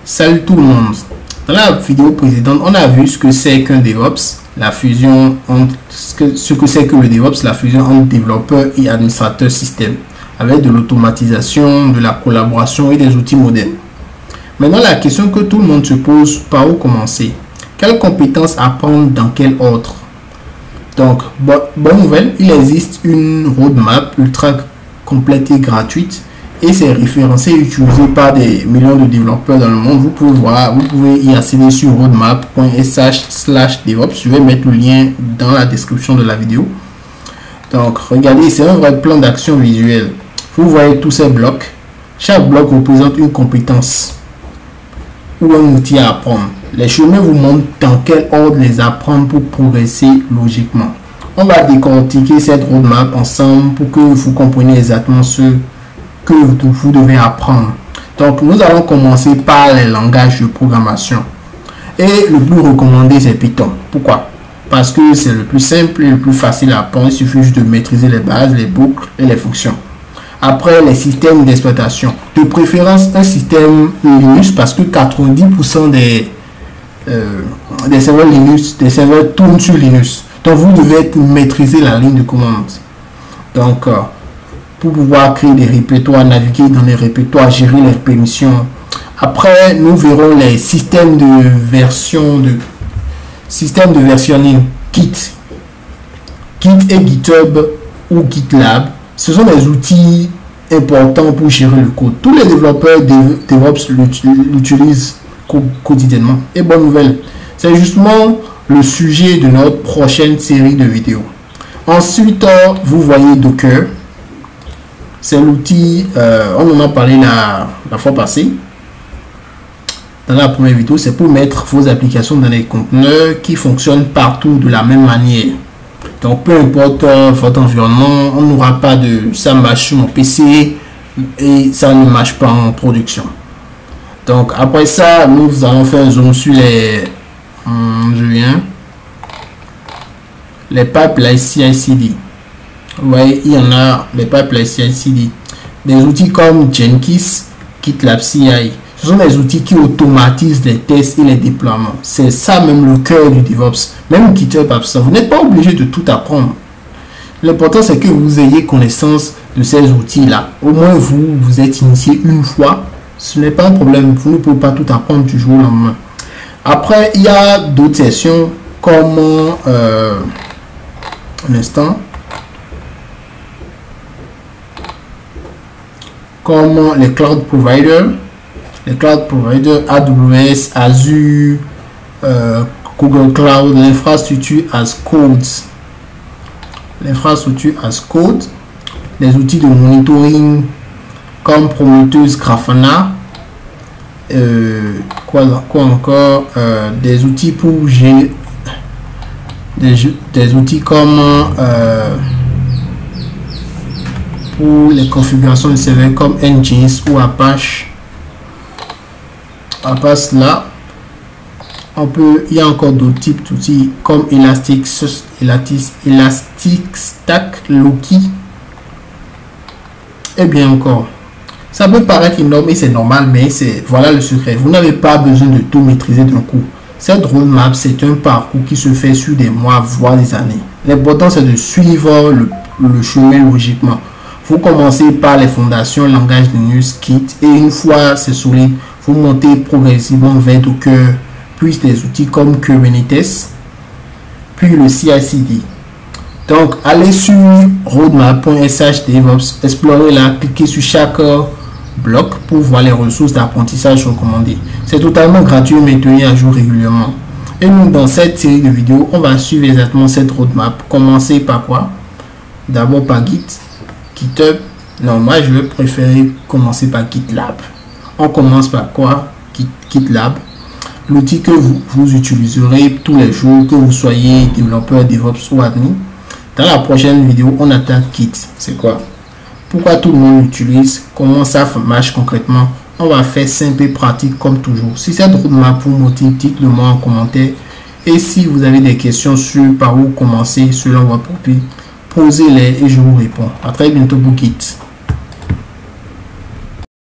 Salut tout le monde. Dans la vidéo précédente, on a vu ce que c'est qu'un DevOps, la fusion entre ce que c'est que le DevOps, la fusion entre développeur et administrateur système, avec de l'automatisation, de la collaboration et des outils modernes. Maintenant, la question que tout le monde se pose, par où commencer? Quelles compétences apprendre dans quel ordre? Donc, bonne nouvelle, il existe une roadmap ultra complète et gratuite et c'est référencé et utilisé par des millions de développeurs dans le monde. Vous pouvez voir, vous pouvez y accéder sur roadmap.sh/devops. Je vais mettre le lien dans la description de la vidéo. Donc, regardez, c'est un vrai plan d'action visuel. Vous voyez tous ces blocs. Chaque bloc représente une compétence ou un outil à apprendre. Les chemins vous montrent dans quel ordre les apprendre pour progresser logiquement. On va décortiquer cette roadmap ensemble pour que vous compreniez exactement ce que vous devez apprendre. Donc, nous allons commencer par les langages de programmation. Et le plus recommandé, c'est Python. Pourquoi? Parce que c'est le plus simple et le plus facile à apprendre. Il suffit juste de maîtriser les bases, les boucles et les fonctions. Après, les systèmes d'exploitation. De préférence, un système Linux parce que 90% des serveurs Linux, des serveurs tournent sur Linux. Donc, vous devez maîtriser la ligne de commande. Donc, pour pouvoir créer des répertoires, naviguer dans les répertoires, gérer les permissions. Après, nous verrons les systèmes de versionning, Git et GitHub ou GitLab. Ce sont des outils importants pour gérer le code. Tous les développeurs DevOps l'utilisent quotidiennement. Et bonne nouvelle, c'est justement le sujet de notre prochaine série de vidéos. Ensuite, vous voyez Docker. C'est l'outil, on en a parlé la fois passée. Dans la première vidéo, c'est pour mettre vos applications dans des conteneurs qui fonctionnent partout de la même manière. Donc, peu importe votre environnement, on n'aura pas de ça marche sur mon PC et ça ne marche pas en production. Donc, après ça, nous allons faire un zoom sur les pipelines CI/CD. Vous voyez, il y en a des pipelines CI/CD. Des outils comme Jenkins, GitLab CI. Ce sont des outils qui automatisent les tests et les déploiements. C'est ça même le cœur du DevOps. Même GitHub absent. Vous n'êtes pas obligé de tout apprendre. L'important, c'est que vous ayez connaissance de ces outils-là. Au moins, vous êtes initié une fois. Ce n'est pas un problème. Vous ne pouvez pas tout apprendre du jour au lendemain. Après, il y a d'autres sessions comme un instant. Comme les cloud providers. Les cloud providers AWS, Azure, Google Cloud, l'infrastructure as code. L'infrastructure as code. Les outils de monitoring comme Prometheus, Grafana. Quoi encore? Des outils pour gérer. Des outils comme pour les configurations de serveurs comme Nginx ou Apache. Là, il y a encore d'autres types d'outils comme Elasticstack, Loki et bien encore. Ça peut paraître énorme et c'est normal, mais voilà le secret. Vous n'avez pas besoin de tout maîtriser d'un coup. Cette roadmap, c'est un parcours qui se fait sur des mois, voire des années. L'important, c'est de suivre le chemin logiquement. Vous commencez par les fondations, langage Linux, Git, et une fois c'est solide, vous montez progressivement vers Docker, puis des outils comme Kubernetes, puis le CI/CD. Donc, allez sur roadmap.sh/devops, explorez là, cliquez sur chaque bloc pour voir les ressources d'apprentissage recommandées. C'est totalement gratuit, mais tenu à jour régulièrement. Et nous, dans cette série de vidéos, on va suivre exactement cette roadmap. Commencer par quoi? D'abord par GitHub. Non, moi je vais préférer commencer par GitLab. On commence par quoi? GitLab, l'outil que vous utiliserez tous les jours, que vous soyez développeur, DevOps ou admin. Dans la prochaine vidéo, on attaque Git. C'est quoi? Pourquoi tout le monde l'utilise? Comment ça marche concrètement? On va faire simple et pratique comme toujours. Si cette roadmap vous motive, dites-le moi en commentaire. Et si vous avez des questions sur par où commencer selon votre profil, posez-les et je vous réponds. À très bientôt pour Git.